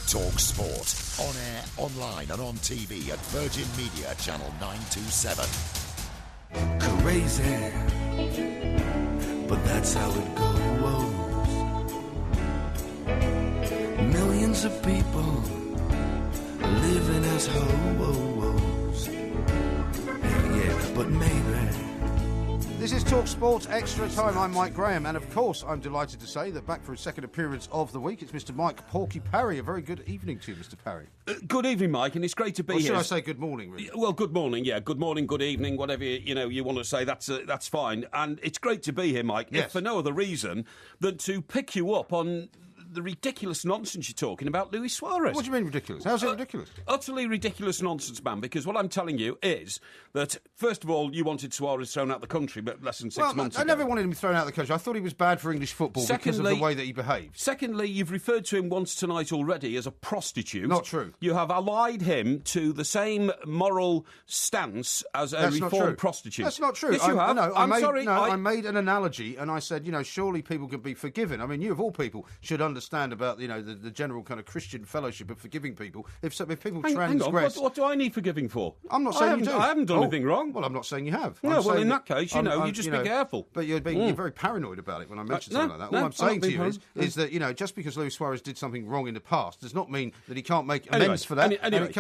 Talk Sport. On air, online and on TV at Virgin Media Channel 927. Crazy, but that's how it goes. Millions of people living as hoes. Yeah, but maybe. This is Talk Sport Extra Time. I'm Mike Graham, and of course I'm delighted to say that back for his second appearance of the week, it's Mr. Mike Porky Parry. A very good evening to you, Mr. Parry. Good evening, Mike, and it's great to be here. Should I say good morning, really? Well, good morning, yeah. Good morning, good evening, whatever you want to say, that's fine. And it's great to be here, Mike, yes. If for no other reason than to pick you up on the ridiculous nonsense you're talking about Luis Suarez. What do you mean ridiculous? How's it ridiculous? Utterly ridiculous nonsense, man, because what I'm telling you is that, first of all, you wanted Suarez thrown out the country but less than 6 months ago. I never wanted him thrown out of the country. I thought he was bad for English football because of the way that he behaved. Secondly, you've referred to him once tonight already as a prostitute. Not true. You have allied him to the same moral stance as a reformed prostitute. That's not true. Yes, you have. I made an analogy and I said, surely people can be forgiven. I mean, you of all people should understand about, the general kind of Christian fellowship of forgiving people. If people transgress... What do I need forgiving for? I'm not saying you do. I haven't done anything wrong. Well, I'm not saying you have. No, well, in that case, you just be careful. But you're very paranoid about it when I mention something like that. All I'm saying to you is that, just because Luis Suarez did something wrong in the past does not mean that he can't make amends for that. Anyway.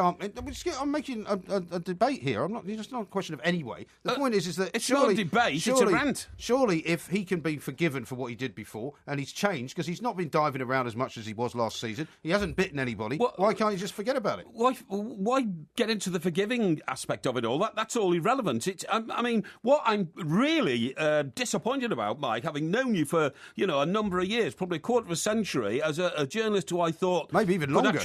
I'm making a debate here. It's not a question of anyway. The point is that it's not a debate, it's a rant. Surely, if he can be forgiven for what he did before, and he's changed, because he's not been diving around as much as he was last season, he hasn't bitten anybody, why can't you just forget about it? Why get into the forgiving aspect of it all? That's all irrelevant. What I'm really disappointed about, Mike, having known you for, a number of years, probably a quarter of a century, as a journalist who I thought maybe even longer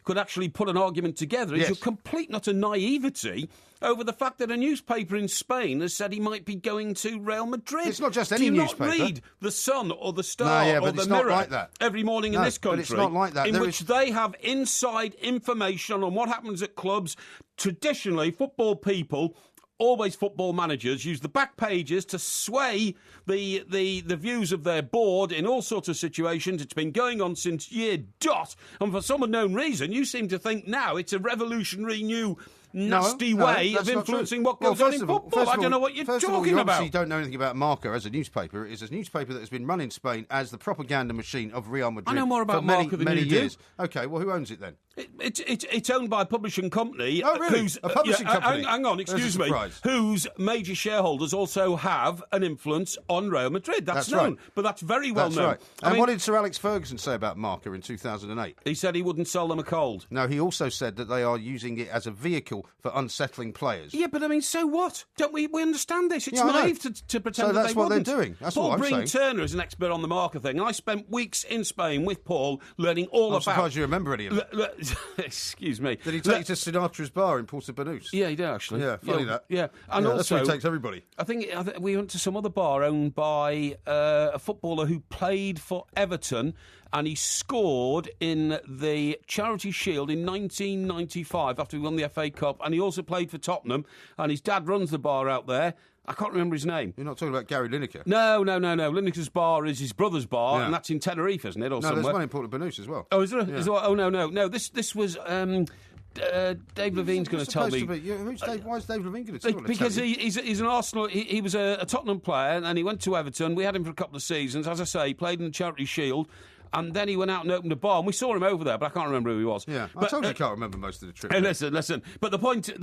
could actually put an argument together, is your complete and utter naivety over the fact that a newspaper in Spain has said he might be going to Real Madrid. It's not just any newspaper. Do you not read The Sun or The Star or The Mirror like that. every morning in this country? But it's not like that. In which they have inside information on what happens at clubs. Traditionally, football people, always football managers, use the back pages to sway the views of their board in all sorts of situations. It's been going on since year dot. And for some unknown reason, you seem to think now it's a revolutionary new nasty way of influencing what goes on in football. I don't know what you're talking about. You obviously don't know anything about Marca as a newspaper. It's a newspaper that has been run in Spain as the propaganda machine of Real Madrid. I know more about Marca than many you years. do. Okay, well, who owns it then? It's owned by a publishing company. Oh, really? A publishing company? Hang on, excuse me. Whose major shareholders also have an influence on Real Madrid. That's known. Right. But that's very well known. Right. And what did Sir Alex Ferguson say about Marca in 2008? He said he wouldn't sell them a cold. No, he also said that they are using it as a vehicle for unsettling players. Yeah, but so what? Don't we understand this? It's naive to pretend that they wouldn't. So that's what they're doing. That's Paul what I'm saying. Breen Turner is an expert on the Marca thing, and I spent weeks in Spain with Paul learning all about... I'm surprised you remember any of it. Excuse me. Did he take you to Sinatra's bar in Porto Banús? Yeah, he did, actually. Yeah, funny that. Yeah, and also... that's where he takes everybody. I think we went to some other bar owned by a footballer who played for Everton, and he scored in the Charity Shield in 1995 after we won the FA Cup, and he also played for Tottenham, and his dad runs the bar out there. I can't remember his name. You're not talking about Gary Lineker? No. Lineker's bar is his brother's bar, and that's in Tenerife, isn't it, or somewhere? No, there's one in Porto Banús as well. Oh, is there? Yeah. Oh, no. No, this was... Dave Levine's going to tell me. Why is Dave Levine going to tell me? Because he's an Arsenal. He was a Tottenham player, and he went to Everton. We had him for a couple of seasons. As I say, he played in the Charity Shield. And then he went out and opened a bar, and we saw him over there, but I can't remember who he was. Yeah, I told you I can't remember most of the trip. Listen. But the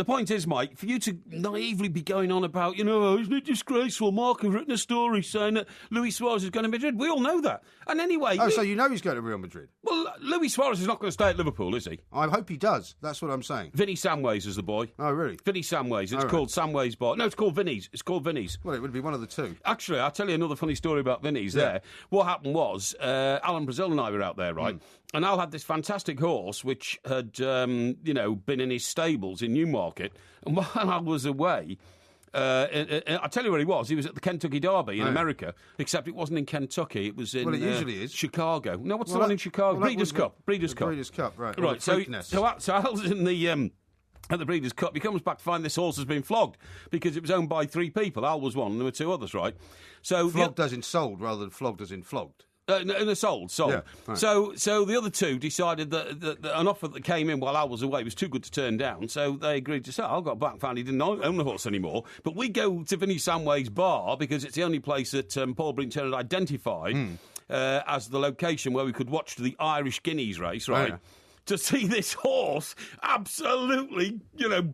point is, Mike, for you to naively be going on about, isn't it disgraceful? Mark has written a story saying that Luis Suarez is going to Madrid. We all know that. And anyway... Oh, so you know he's going to Real Madrid? Well, Luis Suarez is not going to stay at Liverpool, is he? I hope he does. That's what I'm saying. Vinny Samways is the boy. Oh, really? Vinny Samways. It's called Samways Bar. No, it's called Vinny's. Well, it would be one of the two. Actually, I'll tell you another funny story about Vinny's there. What happened was, Alan Brazil and I were out there, right? And Al had this fantastic horse which had, been in his stables in Newmarket. And while Al was away, I'll tell you where he was. He was at the Kentucky Derby in America, except it wasn't in Kentucky. It was in it usually is. Chicago. No, what's the one in Chicago? Breeders' Cup. Breeders' Cup, right. Right, so Al's in the... at the Breeders' Cup, he comes back to find this horse has been flogged because it was owned by three people. Al was one, and there were two others, right? So flogged as in sold rather than flogged as in flogged. No, sold. Yeah, right. So the other two decided that an offer that came in while I was away was too good to turn down, so they agreed to sell. I got back, found he didn't own the horse anymore. But we go to Vinnie Samway's bar because it's the only place that Paul Brinton had identified as the location where we could watch the Irish Guineas race, right? Oh, yeah. To see this horse absolutely,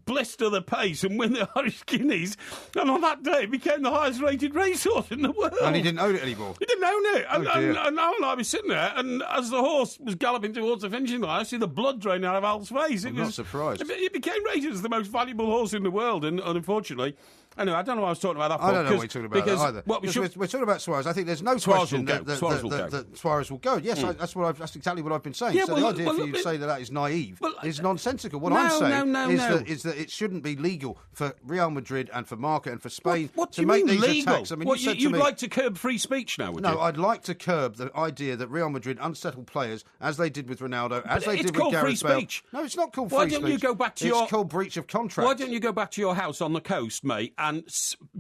blister the pace and win the Irish Guineas. And on that day, it became the highest rated racehorse in the world. And he didn't own it anymore. He didn't own it. And dear. I was sitting there, and as the horse was galloping towards the finishing line, I see the blood drain out of Al's face. I'm not surprised. It became rated as the most valuable horse in the world, and unfortunately... Anyway, I don't know what I was talking about that for. I don't know what you're talking about either. We're talking about Suarez. I think there's no question that Suarez will go. Yes, that's exactly what I've been saying. Yeah, so the idea for you to say that is naive is nonsensical. What I'm saying is that it shouldn't be legal for Real Madrid and for Marca and for Spain to make these attacks. I mean, you'd like to curb free speech now, would you? No, I'd like to curb the idea that Real Madrid unsettle players, as they did with Ronaldo, as they did with Gareth Bale. Speech. No, it's not called free speech. Why don't you go back to It's called breach of contract. Why don't you go back to your house on the coast, mate, and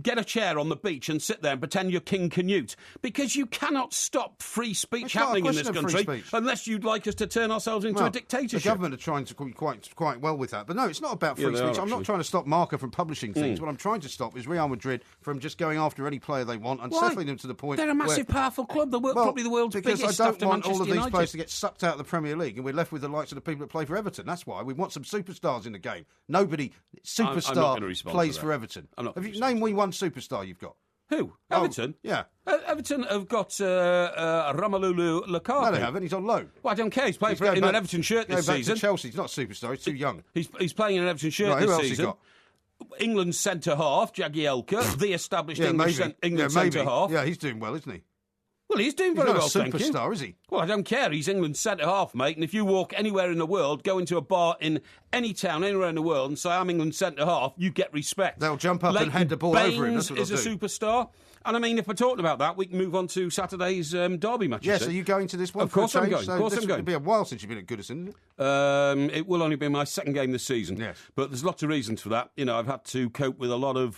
get a chair on the beach and sit there and pretend you're King Canute? Because you cannot stop free speech happening in this country unless you'd like us to turn ourselves into a dictatorship. The government are trying to quite well with that. But no, it's not about free speech. I'm not trying to stop Marca from publishing things. What I'm trying to stop is Real Madrid from just going after any player they want and settling them to the point. They're a massive, powerful club. Probably the world's biggest. Because I don't want all of these United. players to get sucked out of the Premier League, and we're left with the likes of the people that play for Everton. That's why we want some superstars in the game. Nobody superstar plays for Everton. Name me one superstar you've got. Who? Everton? Yeah. Everton have got Romelu Lukaku. No, they haven't. He's on loan. Well, I don't care. He's playing in an Everton shirt this season. To Chelsea. He's not a superstar. He's too young. He's playing in an Everton shirt this season. Who else he got? England's centre-half, Jagielka, the established England centre-half. Yeah, he's doing well, isn't he? Well, he's doing very well, thank you. He's not a superstar, is he? Well, I don't care. He's England's centre-half, mate. And if you walk anywhere in the world, go into a bar in any town, anywhere in the world, and say, I'm England's centre-half, you get respect. They'll jump up and hand the ball over him. That's what is a superstar. And I mean, if we're talking about that, we can move on to Saturday's derby matches. Yes, are you going to this one? Of course I'm going. It'll be a while since you've been at Goodison, isn't it? It will only be my second game this season. Yes. But there's lots of reasons for that. I've had to cope with a lot of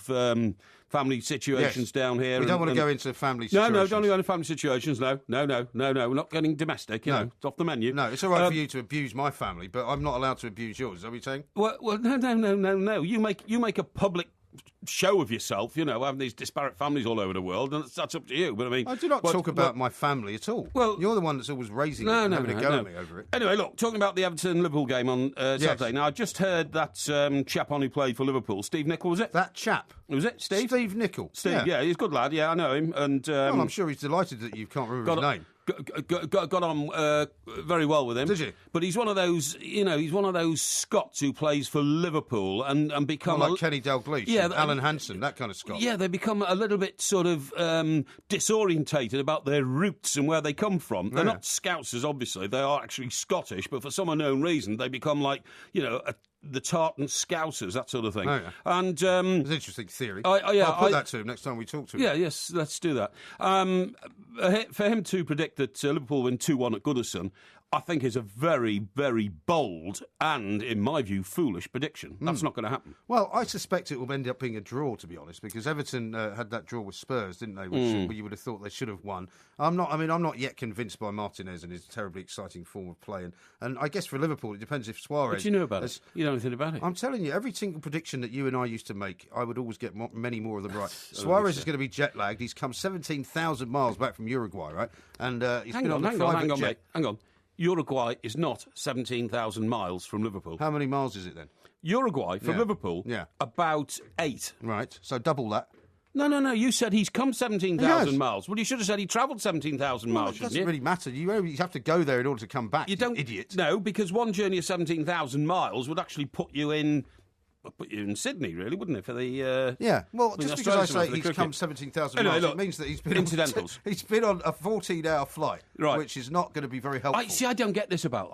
family situations down here. We don't want to go into family situations. No, don't go into family situations. No. We're not getting domestic. It's off the menu. No, it's all right for you to abuse my family, but I'm not allowed to abuse yours. Is that what you're saying? Well, no. You make a public show of yourself, having these disparate families all over the world, and that's up to you. But I mean, I do not talk about my family at all. Well, you're the one that's always raising it and having a go at me over it. Anyway, look, talking about the Everton-Liverpool game on Saturday. Now, I just heard that chap on who played for Liverpool, Steve Nicol, was it? That chap. Was it, Steve? Steve Nicol. Steve, yeah, he's a good lad. Yeah, I know him. And well, I'm sure he's delighted that you can't remember his name. Got on very well with him. Did you? But he's one of those, he's one of those Scots who plays for Liverpool and become like Kenny Dalglish, Alan Hansen, that kind of Scot. Yeah, they become a little bit sort of disorientated about their roots and where they come from. They're not Scousers, obviously. They are actually Scottish, but for some unknown reason, they become like, the Tartan Scousers, that sort of thing. Oh, yeah. And it's an interesting theory. I'll put that to him next time we talk to him. Yeah, yes, let's do that. For him to predict that Liverpool win 2-1 at Goodison, I think is a very, very bold and, in my view, foolish prediction. That's not going to happen. Well, I suspect it will end up being a draw, to be honest, because Everton had that draw with Spurs, didn't they? Which you would have thought they should have won. I'm not yet convinced by Martinez and his terribly exciting form of play. And I guess for Liverpool, it depends if Suarez... What do you know about it? You know anything about it? I'm telling you, every single prediction that you and I used to make, I would always get many more of them right. Suarez is going to be jet-lagged. He's come 17,000 miles back from Uruguay, right? And he's been on a private jet. Mate. Hang on. Uruguay is not 17,000 miles from Liverpool. How many miles is it then? Uruguay from Liverpool, about 8. Right, so double that. No. You said he's come 17,000 miles. Well, you should have said he travelled 17,000 miles, shouldn't you? It doesn't really matter. You have to go there in order to come back, you idiot. No, because one journey of 17,000 miles would actually put you in Sydney, really, wouldn't it? For the well, just because I say he's come 17,000 miles, it means that he's been incidentals. He's been on a 14-hour flight, which is not going to be very helpful. I don't get this about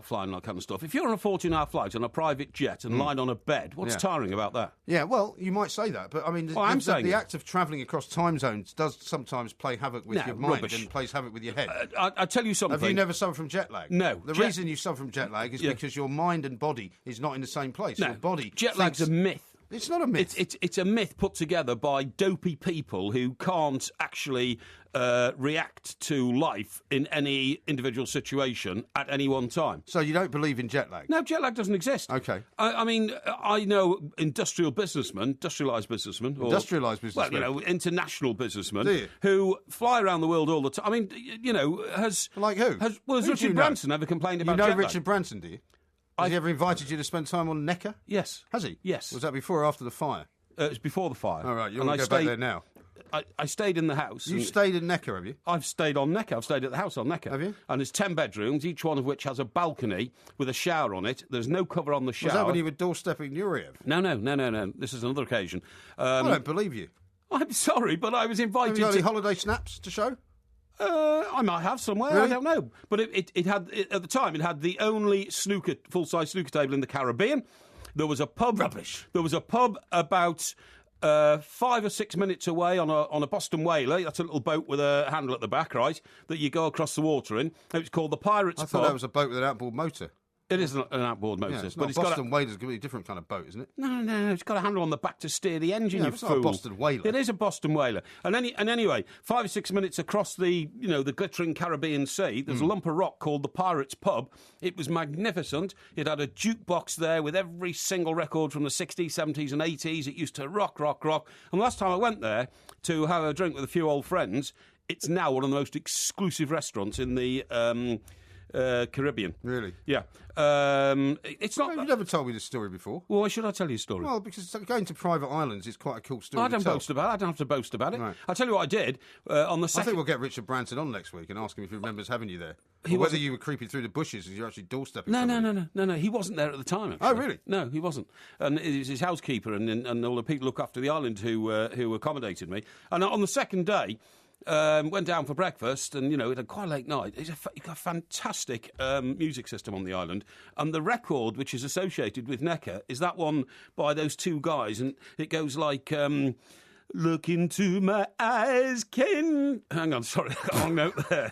flying and that kind of stuff. If you're on a 14-hour flight on a private jet and lying on a bed, what's tiring about that? Yeah, well, you might say that, but I mean, the act of travelling across time zones does sometimes play havoc with your mind and plays havoc with your head. I tell you something. Have you never suffered from jet lag? No. The reason you suffer from jet lag is because your mind and body is not in the same place. No. Your body jet lag's a myth. It's not a myth. It's a myth put together by dopey people who can't actually react to life in any individual situation at any one time. So you don't believe in jet lag? No, jet lag doesn't exist. Okay. I mean, I know industrialised businessmen, well, international businessmen who fly around the world all the time. I mean, has like who? Has Richard Branson ever complained about? You know jet lag? Richard Branson, do you? Has he ever invited you to spend time on Necker? Yes. Has he? Yes. Was that before or after the fire? It was before the fire. All right, you want to go back there now? I stayed in the house. You stayed in Necker, have you? I've stayed on Necker. I've stayed at the house on Necker. Have you? And there's 10 bedrooms, each one of which has a balcony with a shower on it. There's no cover on the shower. Was that when you were doorstepping Nureyev? No. This is another occasion. I don't believe you. I'm sorry, but I was invited Have you got any holiday snaps to show? I might have somewhere. Really? I don't know. But it had at the time. It had the only full-size snooker table in the Caribbean. There was a pub. Rubbish. There was a pub about 5 or 6 minutes away on a Boston whaler. That's a little boat with a handle at the back, right? That you go across the water in. It was called the Pirates I Pub. thought that was a boat with an outboard motor. It is an outboard motor, Yeah, it's but not it's Boston Whaler's going to be a different kind of boat, isn't it? No, it's got a handle on the back to steer the engine. Yeah, you it's fool. not a Boston Whaler. It is a Boston Whaler. And anyway, 5 or 6 minutes across the glittering Caribbean Sea, there's a lump of rock called the Pirates Pub. It was magnificent. It had a jukebox there with every single record from the 60s, 70s, and 80s. It used to rock. And last time I went there to have a drink with a few old friends, it's now one of the most exclusive restaurants in the Caribbean. Really? Yeah. It's not. You've never told me this story before. Well, why should I tell you a story? Well, because going to private islands is quite a cool story. I don't to tell. boast about it. I don't have to boast about it. Right. I'll tell you what I did on the I second. think we'll get Richard Branson on next week and ask him if he remembers having you there. He Or whether wasn't- you were creeping through the bushes as you're actually doorstepping. No. somebody. He wasn't there at the time. Actually. Oh, really? No, he wasn't. And it was his housekeeper and all the people who look after the island who accommodated me. And on the second day, went down for breakfast, and it had quite a late night. It's got a fantastic music system on the island, and the record which is associated with Necker is that one by those two guys, and it goes like. Look into my eyes, Ken. Hang on, sorry, I got a long note there.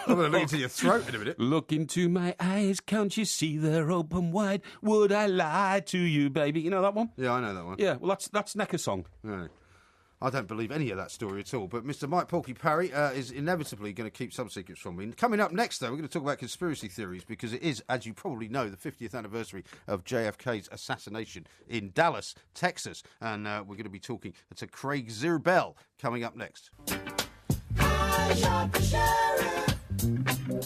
I'm going to look into your throat in a minute. Look into my eyes, can't you see they're open wide? Would I lie to you, baby? You know that one? Yeah, I know that one. Yeah, well, that's Necker's song. No. I don't believe any of that story at all. But Mr. Mike Porky Parry is inevitably going to keep some secrets from me. Coming up next, though, we're going to talk about conspiracy theories because it is, as you probably know, the 50th anniversary of JFK's assassination in Dallas, Texas. And we're going to be talking to Craig Zirbel coming up next. I shot the sheriff,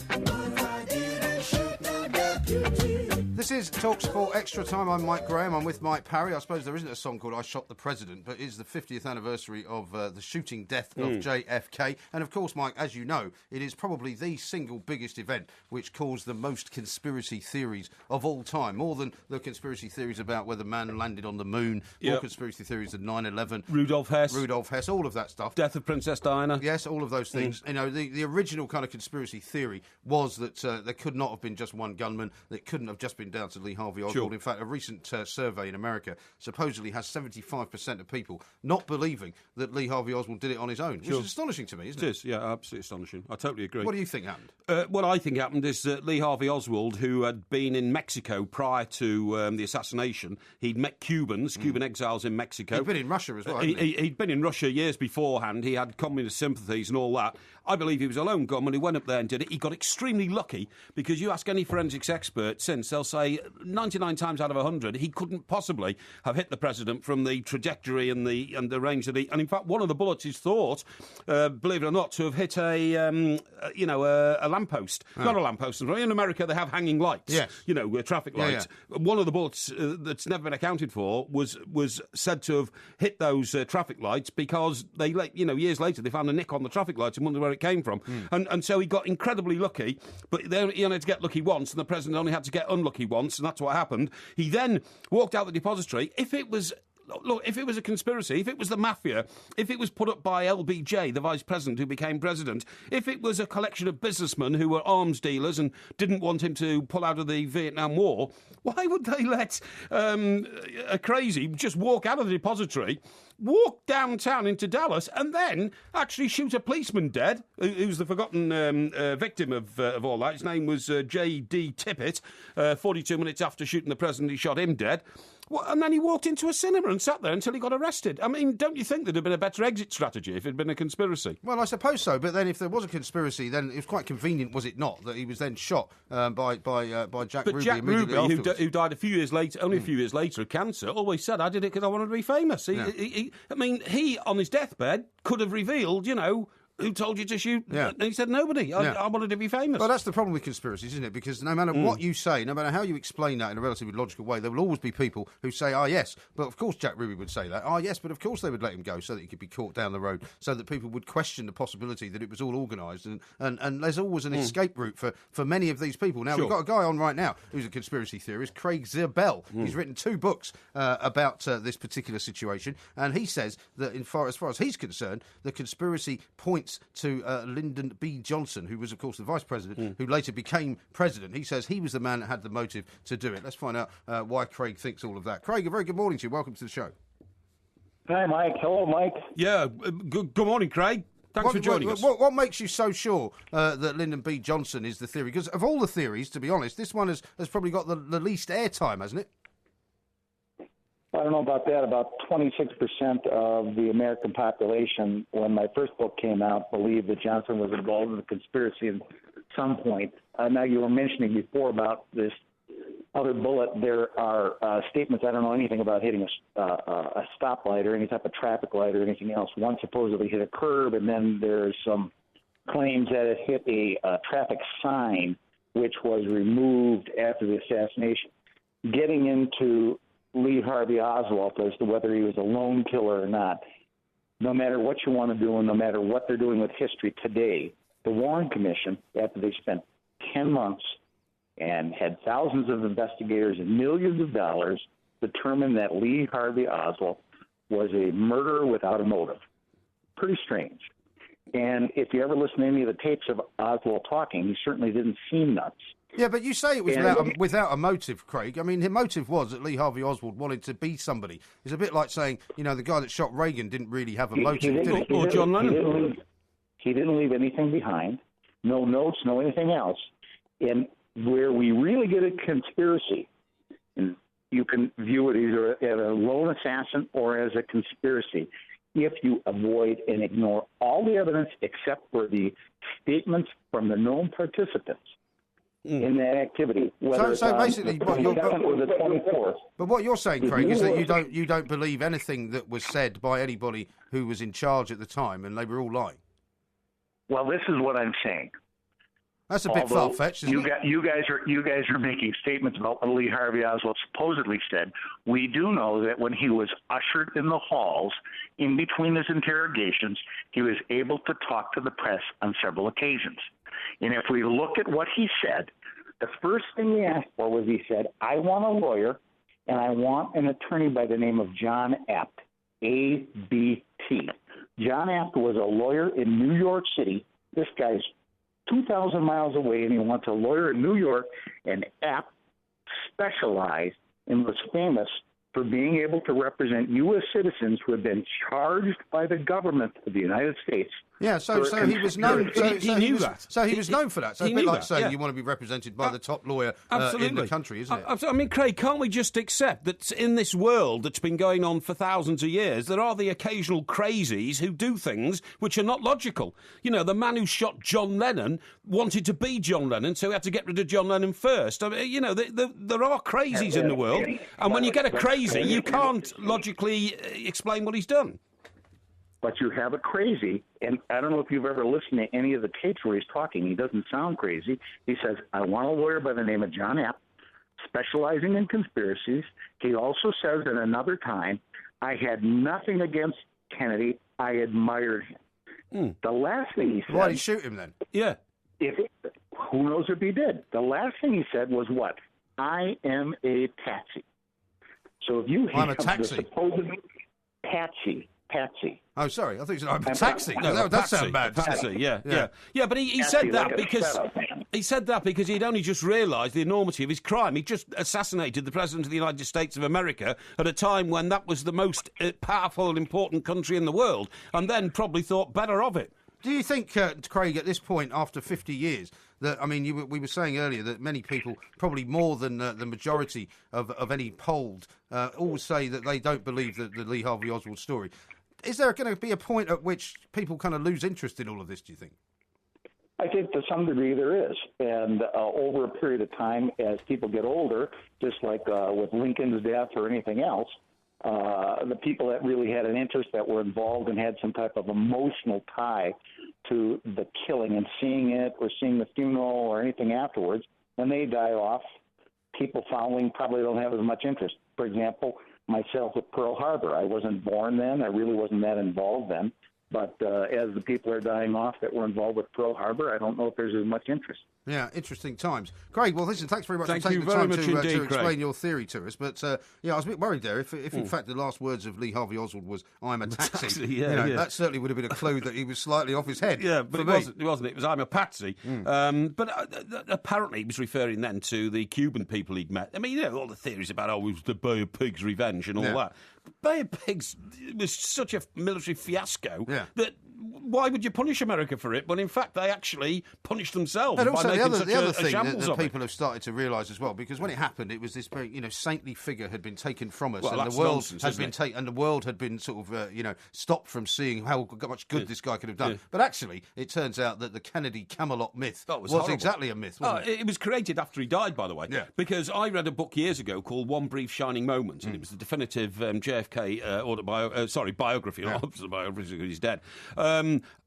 but I didn't shoot the deputy. This is TalkSport Extra Time. I'm Mike Graham. I'm with Mike Parry. I suppose there isn't a song called I Shot the President, but it is the 50th anniversary of the shooting death of JFK. And of course, Mike, as you know, it is probably the single biggest event which caused the most conspiracy theories of all time. More than the conspiracy theories about whether man landed on the moon, more conspiracy theories than 9/11. Rudolf Hess, all of that stuff. Death of Princess Diana. Yes, all of those things. The original kind of conspiracy theory was that there could not have been just one gunman. It couldn't have just been down to Lee Harvey Oswald. Sure. In fact, a recent survey in America supposedly has 75% of people not believing that Lee Harvey Oswald did it on his own, which is astonishing to me, isn't it? It is, yeah, absolutely astonishing. I totally agree. What do you think happened? What I think happened is that Lee Harvey Oswald, who had been in Mexico prior to the assassination, he'd met Cuban exiles in Mexico. He'd been in Russia as well, hadn't he? He'd been in Russia years beforehand. He had communist sympathies and all that. I believe he was a lone gunman who went up there and did it. He got extremely lucky because you ask any forensics expert since, they'll say 99 times out of 100 he couldn't possibly have hit the president from the trajectory and the range that he. And in fact, one of the bullets is thought, believe it or not, to have hit a lamppost. Not a lamppost. In America, they have hanging lights. Yes. Traffic lights. Yeah. One of the bullets that's never been accounted for was said to have hit those traffic lights because they, years later, they found a nick on the traffic lights and wondered where it came from. And so he got incredibly lucky, but he only had to get lucky once, and the president only had to get unlucky once, and that's what happened. He then walked out the depository. If it was a conspiracy, if it was the mafia, if it was put up by LBJ, the vice president who became president, if it was a collection of businessmen who were arms dealers and didn't want him to pull out of the Vietnam War, why would they let a crazy just walk out of the depository, walk downtown into Dallas, and then actually shoot a policeman dead, who's the forgotten victim of all that? His name was J.D. Tippett. 42 minutes after shooting the president, he shot him dead. And then he walked into a cinema and sat there until he got arrested. I mean, don't you think there'd have been a better exit strategy if it had been a conspiracy? Well, I suppose so. But then, if there was a conspiracy, then it was quite convenient, was it not, that he was then shot by Jack Ruby? But Jack Ruby, who died a few years later, only a few years later of cancer, always said, "I did it because I wanted to be famous." He, on his deathbed, could have revealed, who told you to shoot? Yeah. And he said, nobody. I wanted to be famous. Well, that's the problem with conspiracies, isn't it? Because no matter what you say, no matter how you explain that in a relatively logical way, there will always be people who say, yes, but of course Jack Ruby would say that. Yes, but of course they would let him go so that he could be caught down the road, so that people would question the possibility that it was all organised. And there's always an escape route for many of these people. Now, we've got a guy on right now who's a conspiracy theorist, Craig Zerbell. He's written 2 books about this particular situation, and he says that as far as he's concerned, the conspiracy points to Lyndon B. Johnson, who was, of course, the vice president, who later became president. He says he was the man that had the motive to do it. Let's find out why Craig thinks all of that. Craig, a very good morning to you. Welcome to the show. Hi, Mike. Hello, Mike. Yeah, good morning, Craig. Thanks for joining us. What makes you so sure that Lyndon B. Johnson is the theory? Because of all the theories, to be honest, this one has probably got the least airtime, hasn't it? I don't know about that. About 26% of the American population, when my first book came out, believed that Johnson was involved in a conspiracy at some point. Now, you were mentioning before about this other bullet. There are statements, I don't know anything about hitting a stoplight or any type of traffic light or anything else. One supposedly hit a curb, and then there's some claims that it hit a traffic sign, which was removed after the assassination. Getting into Lee Harvey Oswald as to whether he was a lone killer or not, no matter what you want to do and no matter what they're doing with history today, the Warren Commission, after they spent 10 months and had thousands of investigators and millions of dollars, determined that Lee Harvey Oswald was a murderer without a motive. Pretty strange. And if you ever listen to any of the tapes of Oswald talking, he certainly didn't seem nuts. Yeah, but you say it was without a motive, Craig. I mean, the motive was that Lee Harvey Oswald wanted to be somebody. It's a bit like saying, the guy that shot Reagan didn't really have a motive, did he? Or John Lennon. He didn't leave anything behind, no notes, no anything else. And where we really get a conspiracy, and you can view it either as a lone assassin or as a conspiracy, if you avoid and ignore all the evidence except for the statements from the known participants in that activity. So basically, what you're, or the 24th. But what you're saying, Craig, is that you don't believe anything that was said by anybody who was in charge at the time, and they were all lying. Well, this is what I'm saying. That's a bit far-fetched, isn't it? You guys are making statements about what Lee Harvey Oswald supposedly said. We do know that when he was ushered in the halls, in between his interrogations, he was able to talk to the press on several occasions. And if we look at what he said, the first thing he asked for was, he said, I want a lawyer, and I want an attorney by the name of John Abt, A-B-T. John Abt was a lawyer in New York City. This guy's 2,000 miles away, and he wants a lawyer in New York, and Abt specialized and was famous for being able to represent U.S. citizens who had been charged by the government of the United States. Yeah, so he was known. He knew that. So he was known for that. So it's a bit like saying you want to be represented by the top lawyer in the country, isn't it? I mean, Craig, can't we just accept that in this world that's been going on for thousands of years, there are the occasional crazies who do things which are not logical? The man who shot John Lennon wanted to be John Lennon, so he had to get rid of John Lennon first. I mean, there are crazies in the world, and when you get a crazy, you can't logically explain what he's done. But you have a crazy, and I don't know if you've ever listened to any of the tapes where he's talking. He doesn't sound crazy. He says, I want a lawyer by the name of John Abt, specializing in conspiracies. He also says at another time, I had nothing against Kennedy. I admired him. The last thing he said... Why did he shoot him then? Yeah. Who knows if he did? The last thing he said was what? I am a patsy. So if you I'm have a taxi. the supposed patsy. Oh, sorry. I thought you said I'm a taxi. No, that does sound bad. Patsy, yeah. But he said that because he'd only just realised the enormity of his crime. He just assassinated the President of the United States of America at a time when that was the most powerful and important country in the world, and then probably thought better of it. Do you think, Craig, at this point, after 50 years, that, I mean, we were saying earlier that many people, probably more than the majority of any polled, always say that they don't believe the Lee Harvey Oswald story. Is there going to be a point at which people kind of lose interest in all of this, do you think? I think to some degree there is. And over a period of time, as people get older, just like with Lincoln's death or anything else, the people that really had an interest, that were involved and had some type of emotional tie to the killing and seeing it or seeing the funeral or anything afterwards, when they die off, people following probably don't have as much interest. For example, myself with Pearl Harbor, I wasn't born then. I really wasn't that involved then. But as the people are dying off that were involved with Pearl Harbor, I don't know if there's as much interest. Yeah, interesting times. Craig, well, listen, thanks very much for taking the very time much to indeed, explain Craig. your theory to us. But, yeah, I was a bit worried there. If in fact, the last words of Lee Harvey Oswald was, I'm a taxi, that certainly would have been a clue that he was slightly off his head. Yeah, but it wasn't. It was, I'm a patsy. But apparently he was referring then to the Cuban people he'd met. I mean, all the theories about, it was the Bay of Pigs revenge and all that. But Bay of Pigs was such a military fiasco that why would you punish America for it when in fact they actually punished themselves and also by making the other a thing shambles that of it? people have started to realise as well, because when it happened, it was this very saintly figure had been taken from us, Well, and that's the world nonsense, had isn't been it? taken, and the world had been sort of stopped from seeing how much good this guy could have done. But actually, it turns out that the Kennedy Camelot myth was horrible. exactly a myth. Wasn't it? It was created after he died, by the way. Yeah. Because I read a book years ago called One Brief Shining Moment, and it was the definitive JFK biography. Obviously, the biography because he's dead.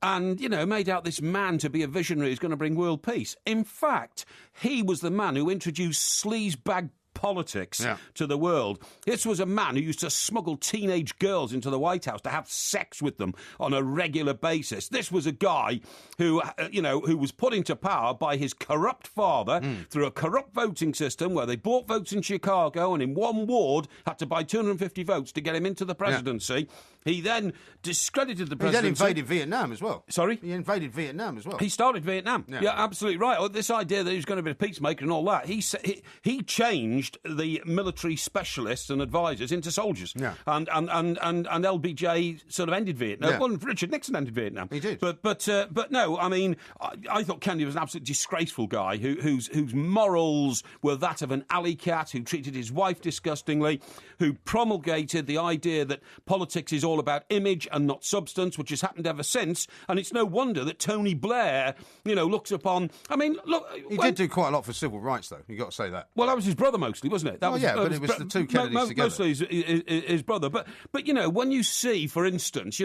And made out this man to be a visionary who's going to bring world peace. In fact, he was the man who introduced sleazebag politics to the world. This was a man who used to smuggle teenage girls into the White House to have sex with them on a regular basis. This was a guy who was put into power by his corrupt father through a corrupt voting system where they bought votes in Chicago and in one ward had to buy 250 votes to get him into the presidency. He then discredited the presidency. He then invaded Vietnam as well. Sorry? He invaded Vietnam as well. He started Vietnam. Yeah, absolutely right. This idea that he was going to be a peacemaker and all that, he changed the military specialists and advisors into soldiers. Yeah. And LBJ sort of ended Vietnam. Yeah. Well, Richard Nixon ended Vietnam. He did. But no, I mean, I thought Kennedy was an absolute disgraceful guy whose morals were that of an alley cat, who treated his wife disgustingly, who promulgated the idea that politics is all about image and not substance, which has happened ever since. And it's no wonder that Tony Blair, looks upon. I mean, look, he did do quite a lot for civil rights, though. You got to say that. Well, that was his brother mostly, wasn't it? That was, but it was the two Kennedys together. Mostly his brother. But when you see, for instance,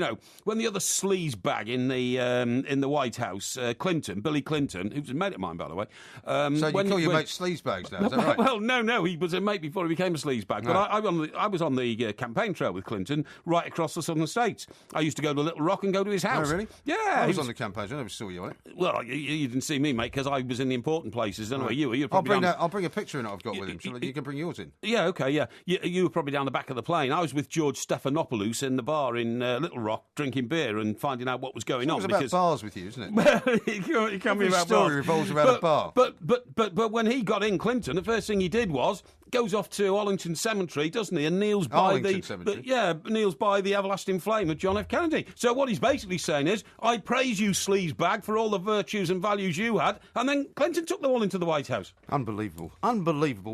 when the other sleazebag in the White House, Billy Clinton, who was a mate of mine, by the way. So you call your mate sleazebags now? Is that right? Well, no, he was a mate before he became a sleazebag. No. But I was on the campaign trail with Clinton right across the southern states. I used to go to Little Rock and go to his house. Oh, really? Yeah. I was on the campaign. I never saw you on it. Well, you didn't see me, mate, because I was in the important places. Anyway, you were I'll probably bring a picture in that I've got with him. You can bring yours in. Yeah, okay, yeah. You were probably down the back of the plane. I was with George Stephanopoulos in the bar in Little Rock, drinking beer and finding out what was going on. It's about bars with you, isn't it? it can be about story bars. revolves around a bar. But when he got in, Clinton, the first thing he did was goes off to Arlington Cemetery, doesn't he, and kneels by kneels by the everlasting flame of John F. Kennedy. So what he's basically saying is, I praise you, sleazebag, for all the virtues and values you had, and then Clinton took them all into the White House. Unbelievable.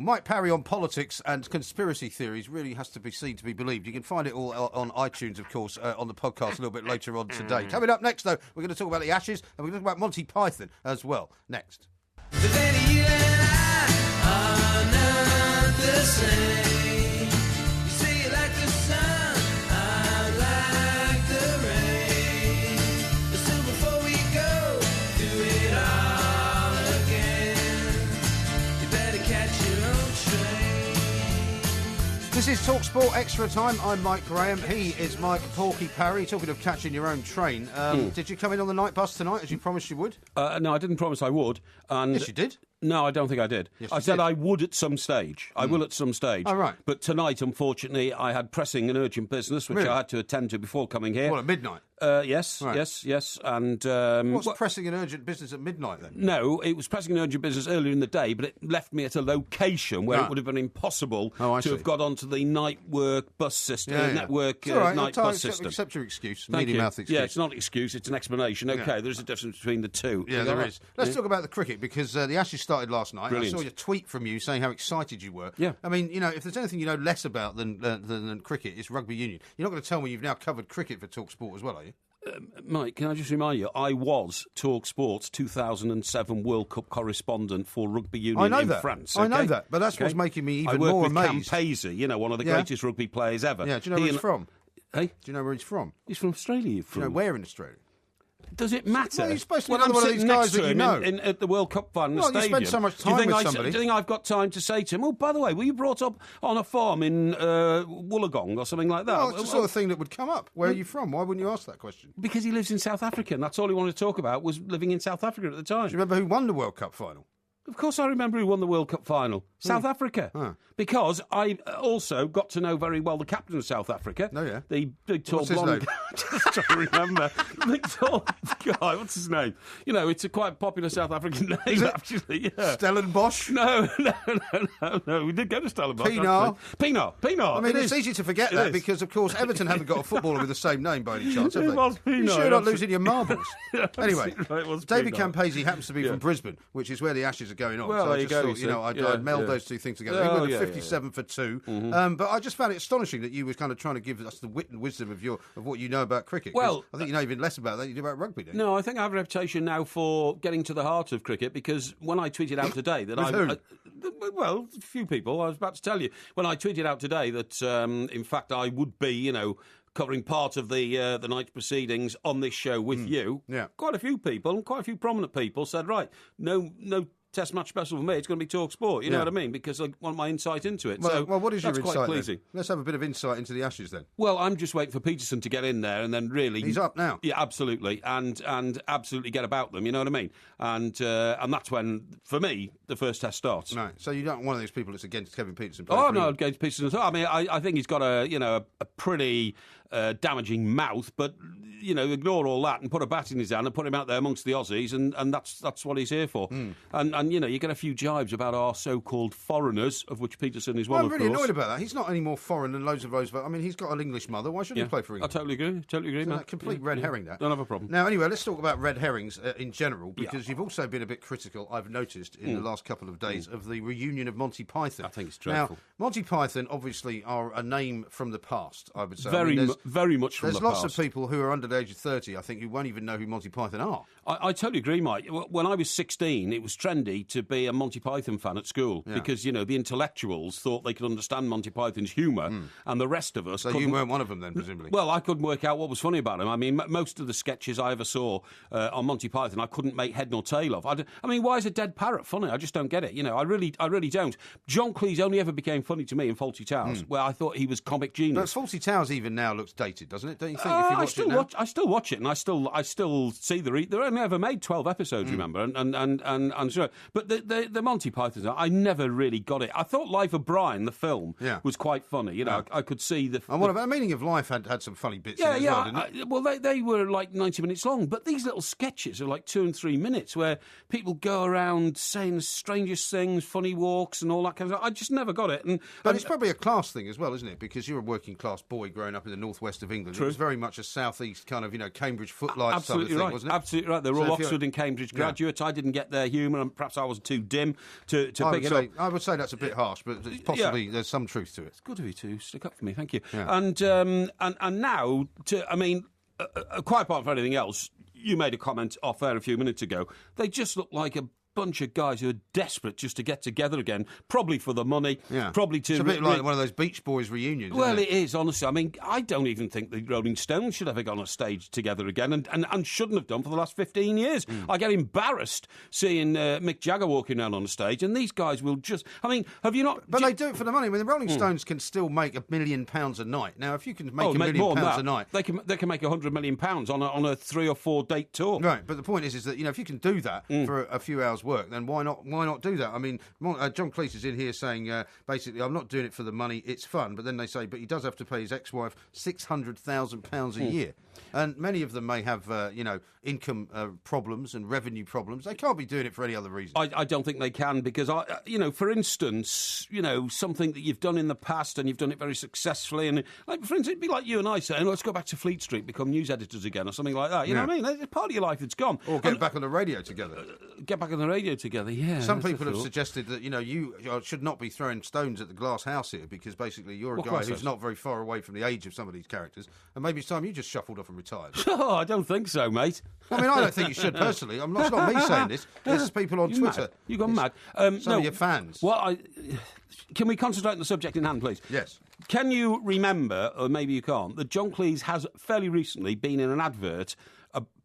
Mike Parry on politics and conspiracy theories really has to be seen to be believed. You can find it all on iTunes, of course, on the podcast a little bit later on today. Coming up next, though, we're going to talk about the Ashes, and we're going to talk about Monty Python as well. Next. Then you and I are not the same. You say you like the sun, I like the rain. But still before we go, do it all again. You better catch your own train. This is TalkSport Extra Time. I'm Mike Graham. He is Mike Porky Parry. Talking of catching your own train, did you come in on the night bus tonight, as you promised you would? No, I didn't promise I would. And Yes, you did. No, I don't think I did. Yes, I said I would at some stage. I will at some stage. Oh, right. But tonight, unfortunately, I had pressing and urgent business, which Really? I had to attend to before coming here. Well, at midnight. Yes, Right. yes. And What's pressing and urgent business at midnight then? no, it was pressing and urgent business earlier in the day, but it left me at a location where Right. it would have been impossible Oh, I to see. have got onto the night work bus system, network It's all right. night I'll bus system. accept your excuse, Thank meaty you. mouth excuse. Yeah, it's not an excuse, it's an explanation. Okay, there's a difference between the two. Yeah, there is. Let's talk about the cricket, because the Ashes started last night. Brilliant. I saw your tweet from you saying how excited you were. Yeah. I mean, if there's anything you know less about than cricket, it's rugby union. You're not going to tell me you've now covered cricket for TalkSport as well, are you? Mike, can I just remind you, I was TalkSport's 2007 World Cup correspondent for Rugby Union I know in that. France. I know okay? that, but that's what's making me I even worked more with amazed. Campese, one of the greatest rugby players ever. Yeah, do you know where he's from? Hey? Do you know where he's from? He's from Australia. Do you know where in Australia? Does it matter? Well, you're supposed to be when another I'm one of these sitting guys next to that you him know. at the World Cup final Well, you stadium. spend so much do you time think with somebody. Do you think I've got time to say to him, oh, by the way, were you brought up on a farm in Wollongong or something like that? Well, it's the sort of thing that would come up. Where are you from? Why wouldn't you ask that question? Because he lives in South Africa, and that's all he wanted to talk about was living in South Africa at the time. Do you remember who won the World Cup final? Of course I remember who won the World Cup final. South Africa. Huh. Because I also got to know very well the captain of South Africa. Oh, yeah. The big, tall, What's his blonde name? Just trying to remember. Big, tall guy. What's his name? It's a quite popular South African name, actually. Yeah. Stellenbosch? No. We did go to Stellenbosch. Pienaar? Pienaar. I mean, It it's is. easy to forget It that is. because, of course, Everton haven't got a footballer with the same name by any chance, have It they? was You Pienaar, sure you're not absolutely. losing your marbles? Anyway, Right, it was David Pienaar. Campese happens to be Yeah. from Brisbane, which is where the Ashes are going on. Well, so there I you just go, thought, you see. I'd meld those two things together. Oh, England yeah, 57 for 2. But I just found it astonishing that you were kind of trying to give us the wit and wisdom of what you know about cricket. 'Cause Well, I think you know even less about that than you do about rugby, don't you? No, I think I have a reputation now for getting to the heart of cricket because when I tweeted out today that well, a few people, I was about to tell you, when I tweeted out today that in fact I would be, covering part of the night's proceedings on this show with you, Yeah. quite a few people and quite a few prominent people said, right, no Test match special for me, it's going to be TalkSport. You know what I mean? Because I want my insight into it. Well, what is your that's insight quite then? pleasing. Let's have a bit of insight into the Ashes then. Well, I'm just waiting for Peterson to get in there and then really... He's up now. Yeah, absolutely. And absolutely get about them, you know what I mean? And that's when, for me, the first test starts. Right. So you're not one of those people that's against Kevin Peterson. Oh, no, against Peterson at all. I mean, I think he's got a pretty damaging mouth, but, ignore all that and put a bat in his hand and put him out there amongst the Aussies, and that's what he's here for. And you get a few jibes about our so-called foreigners, of which Peterson is one, I'm of really course. annoyed about that. He's not any more foreign than loads of Roosevelt. I mean, he's got an English mother. Why shouldn't he play for I England? totally agree, So man. that complete red herring, that. Don't have a problem. Now, anyway, let's talk about red herrings in general, because you've also been a bit critical, I've noticed, in the last couple of days, of the reunion of Monty Python. I think it's dreadful. Now, Monty Python, obviously, are a name from the past, I would say. Very much from the There's lots past. of people who are under the age of 30, I think, who won't even know who Monty Python are. I totally agree, Mike. When I was 16, it was trendy to be a Monty Python fan at school because, the intellectuals thought they could understand Monty Python's humour and the rest of us So couldn't. you weren't one of them then, presumably? Well, I couldn't work out what was funny about him. I mean, most of the sketches I ever saw on Monty Python, I couldn't make head nor tail of. I mean, why is a dead parrot funny? I just don't get it. I really don't. John Cleese only ever became funny to me in Fawlty Towers, where I thought he was comic genius. But Fawlty Towers even now looks dated, doesn't it? Don't you think? If you I watch it now? still watch it, and I still see they're only ever made 12 episodes, remember, and sure. But the Monty Python, I never really got it. I thought Life of Brian, the film, was quite funny. I could see the. And what about Meaning of Life had some funny bits in it as well, didn't it? Well, they were like 90 minutes long, but these little sketches are like 2 and 3 minutes where people go around saying the strangest things, funny walks, and all that kind of stuff. I just never got it. But it's probably a class thing as well, isn't it? Because you're a working class boy growing up in the northwest of England. True. It was very much a southeast kind of, Cambridge footlights Absolutely sort of thing, right. wasn't it? Absolutely right. They were So all if you're- Oxford and Cambridge graduates. I didn't get their humour, and perhaps I was too dim to pick it up. I would say that's a bit harsh, but it's possibly there's some truth to it. Good of you to stick up for me, thank you. Yeah. And now, quite apart from anything else, you made a comment off air a few minutes ago. They just look like a bunch of guys who are desperate just to get together again, probably for the money, probably to... It's a bit like one of those Beach Boys reunions. Well, isn't it is, honestly. I mean, I don't even think the Rolling Stones should ever gone on stage together again and shouldn't have done for the last 15 years. I get embarrassed seeing Mick Jagger walking around on the stage, and these guys will just... I mean, have you not... But they do it for the money. I mean, the Rolling Stones can still make £1 million a night. Now, if you can make £1 million more than that. a night... They can make £100 million on a 3 or 4 date tour. Right, but the point is that, if you can do that for a few hours does work, then why not do that? I mean, John Cleese is in here saying, basically, I'm not doing it for the money, it's fun. But then they say, but he does have to pay his ex-wife £600,000 a year. And many of them may have, income problems and revenue problems. They can't be doing it for any other reason. I don't think they can because, for instance, something that you've done in the past and you've done it very successfully. And, like, for instance, it'd be like you and I saying, let's go back to Fleet Street, become news editors again or something like that. You know what I mean? It's part of your life that's gone. Or get back on the radio together. Get back on the radio together, yeah. Some people have suggested that, you should not be throwing stones at the glass house here because basically you're a guy who's not very far away from the age of some of these characters. And maybe it's time you just shuffled off and retired. Oh, I don't think so, mate. I mean, I don't think you should personally. It's not me saying this. This is people on Twitter. You've gone mad. Some of your fans. Can we concentrate on the subject in hand, please? Yes. Can you remember, or maybe you can't, that John Cleese has fairly recently been in an advert?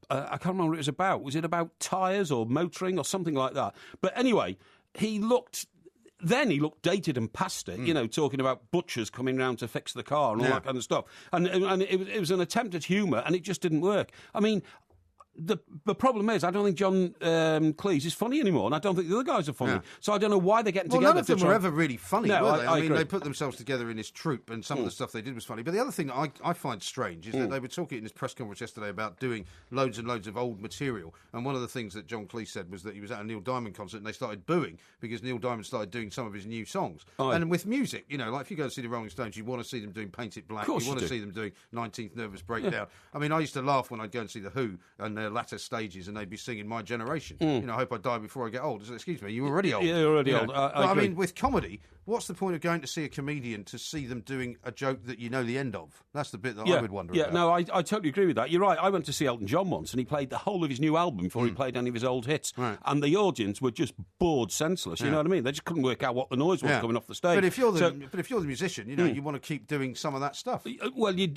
I can't remember what it was about. Was it about tyres or motoring or something like that? But anyway, he looked dated and past it, talking about butchers coming round to fix the car and all that kind of stuff. And it was an attempt at humour, and it just didn't work. I mean, the problem is, I don't think John Cleese is funny anymore, and I don't think the other guys are funny. Yeah. So I don't know why they're getting together. None of them were ever really funny, were they? I mean, agree. They put themselves together in this troupe, and some of the stuff they did was funny. But the other thing that I find strange is that they were talking in this press conference yesterday about doing loads and loads of old material. And one of the things that John Cleese said was that he was at a Neil Diamond concert and they started booing because Neil Diamond started doing some of his new songs. And with music, like if you go to see the Rolling Stones, you want to see them doing Paint It Black. You want to see them doing 19th Nervous Breakdown. Yeah. I mean, I used to laugh when I'd go and see The Who and their latter stages, and they'd be singing My Generation. I hope I die before I get old. Excuse me, you're already old. Yeah, you're already old. I mean, with comedy, what's the point of going to see a comedian to see them doing a joke that you know the end of? That's the bit that I would wonder about. No, I totally agree with that. You're right. I went to see Elton John once, and he played the whole of his new album before he played any of his old hits. Right. And the audience were just bored senseless. You know what I mean? They just couldn't work out what the noise was coming off the stage. But if you're the musician, you want to keep doing some of that stuff. Well, you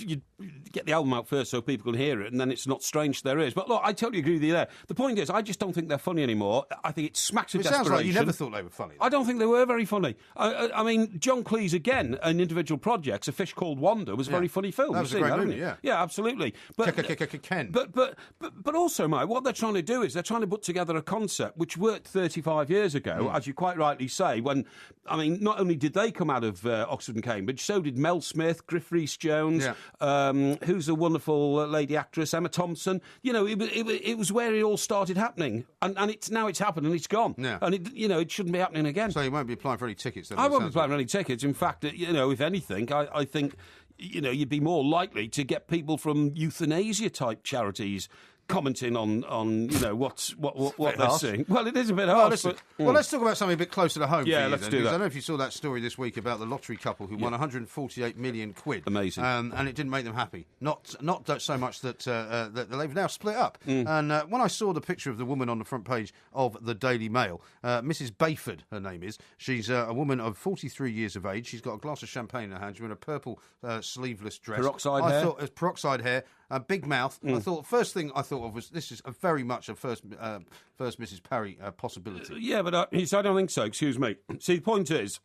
get the album out first so people can hear it, and then it's not strange to their ears. But look, I totally agree with you there. The point is, I just don't think they're funny anymore. I think it smacks of desperation. It sounds like you never thought they were funny. I don't think they were very funny. I mean, John Cleese, again, in individual projects, A Fish Called Wanda was a very funny film. That was a great movie, yeah. Yeah, absolutely. Ken. But also, Mike, what they're trying to do is they're trying to put together a concept which worked 35 years ago, as you quite rightly say, when, I mean, not only did they come out of Oxford and Cambridge, so did Mel Smith, Griff Rhys-Jones, who's a wonderful lady actress, Emma Thompson. It was where it all started happening. And now it's happened and it's gone. Yeah. And it shouldn't be happening again. So you won't be applying for any tickets then? I won't be applying for any tickets. In fact, if anything, I think, you'd be more likely to get people from euthanasia type charities commenting on what they're seeing. Well, it is a bit harsh. Well, let's talk about something a bit closer to home. Yeah, for you, let's then, do that. I don't know if you saw that story this week about the lottery couple who won 148 million quid. Amazing. And it didn't make them happy. Not so much that they've now split up. And when I saw the picture of the woman on the front page of the Daily Mail, Mrs. Bayford, her name is. She's a woman of 43 years of age. She's got a glass of champagne in her hand. She's in a purple sleeveless dress. Peroxide hair. Peroxide hair. A big mouth. First thing I thought of was this is very much a first Mrs. Parry possibility. Yeah, but I don't think so. Excuse me. See, the point is,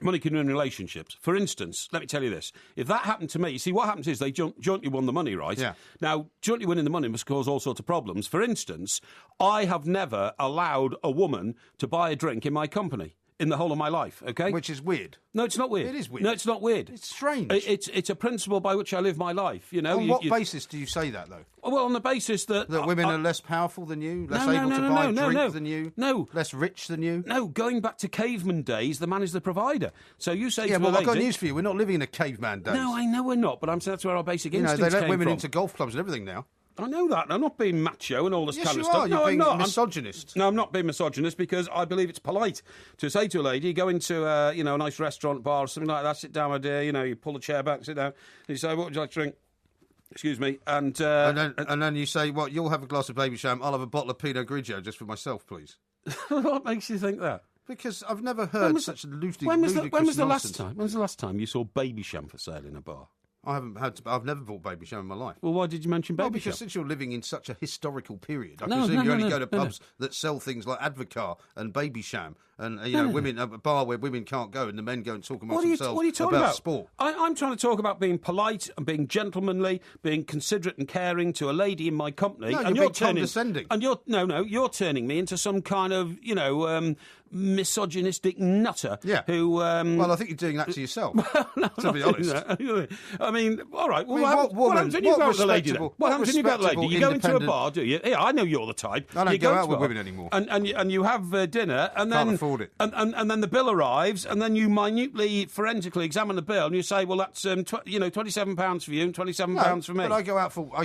money can ruin relationships. For instance, let me tell you this. If that happened to me, you see, what happens is they jointly won the money, right? Yeah. Now, jointly winning the money must cause all sorts of problems. For instance, I have never allowed a woman to buy a drink in my company in the whole of my life, okay? Which is weird. No, it's not weird. It is weird. No, it's not weird. It's strange. It's a principle by which I live my life, On what basis do you say that, though? Well, on the basis that women are less powerful than you, less able to buy a drink than you, less rich than you? No, going back to caveman days, the man is the provider. So you say I've got news for you. We're not living in a caveman days. No, I know we're not, but I'm saying that's where our basic instincts they let came women from. into golf clubs and everything now. I know that. I'm not being macho and all this kind of stuff. You're being I'm not. misogynist. No, I'm not being misogynist because I believe it's polite to say to a lady, go into a nice restaurant, bar, or something like that, sit down, my dear, you pull the chair back, sit down, and you say, what would you like to drink? Excuse me. And then you say, well, you'll have a glass of baby sham, I'll have a bottle of Pinot Grigio just for myself, please. What makes you think that? Because I've never heard such ludicrous When was the nonsense. last time? When was the last time you saw baby sham for sale in a bar? I've never bought Baby Sham in my life. Well, why did you mention Baby Well, because Sham? since you're living in such a historical period, I No, presume you only no, go to no, pubs that sell things like Advocar and Baby Sham, and women a bar where women can't go and the men go and talk amongst themselves what are you talking about? sport. I'm trying to talk about being polite and being gentlemanly, being considerate and caring to a lady in my company. No, and you're being turning condescending. And you're turning me into some kind of misogynistic nutter. Yeah. Who? Well, I think you're doing that to yourself. To be honest. I mean, all right. Well, I mean, what happens when you go out with a lady? respectable- What happens when you go out with a lady? You go into a independent- bar, do you? Yeah, I know you're the type. I don't You go out into with a women bar, anymore. And you have dinner, and then Can't afford it. and then the bill arrives, and then you minutely, forensically examine the bill, and you say, well, that's £27 for you and £27 for me. But I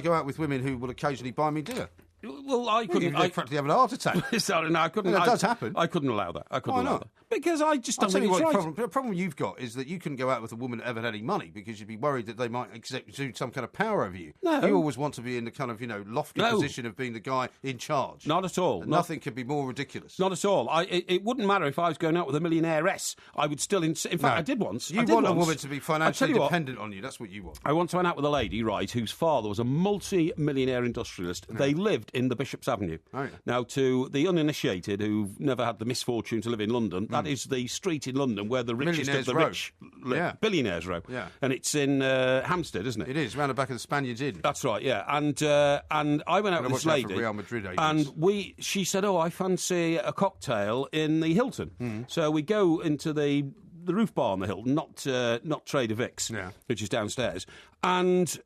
go out with women who will occasionally buy me dinner. Well, I couldn't. You're practically having a heart attack. Sorry, no, I couldn't. That does happen. I couldn't allow that. I couldn't Why allow not? that because I just I'll don't tell think you it's what, right. the problem you've got is that you couldn't go out with a woman that ever had any money because you'd be worried that they might exert some kind of power over you. No. You always want to be in the kind of, lofty No. position of being the guy in charge. Not at all. And nothing could be more ridiculous. Not at all. It wouldn't matter if I was going out with a millionaire-ess. I would still... In fact, I did once. You want a woman to be financially dependent on you. That's what you want. I once went out with a lady, right, whose father was a multi-millionaire industrialist. Yeah. They lived in the Bishop's Avenue. Oh, yeah. Now, to the uninitiated who've never had the misfortune to live in London, that is the street in London where the richest of the rich live. Yeah. Billionaires Row. Yeah. And it's in Hampstead, isn't it? It is, round the back of the Spaniards Inn. That's right, yeah. And I went out with this lady. Real Madrid and she said, I fancy a cocktail in the Hilton. So we go into the roof bar in the Hilton, not Trader Vic's, which is downstairs. And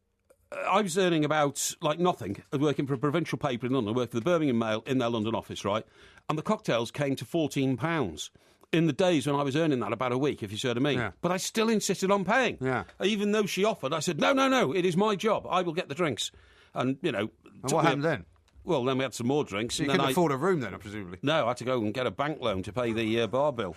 I was earning about, nothing, working for a provincial paper in London, working for the Birmingham Mail in their London office, right? And the cocktails came to £14 in the days when I was earning that about a week, if you see what I mean. Yeah. But I still insisted on paying. Yeah. Even though she offered, I said, no, it is my job. I will get the drinks. And, And what happened then? Well, then we had some more drinks. So you couldn't afford a room then, presumably? No, I had to go and get a bank loan to pay the bar bill.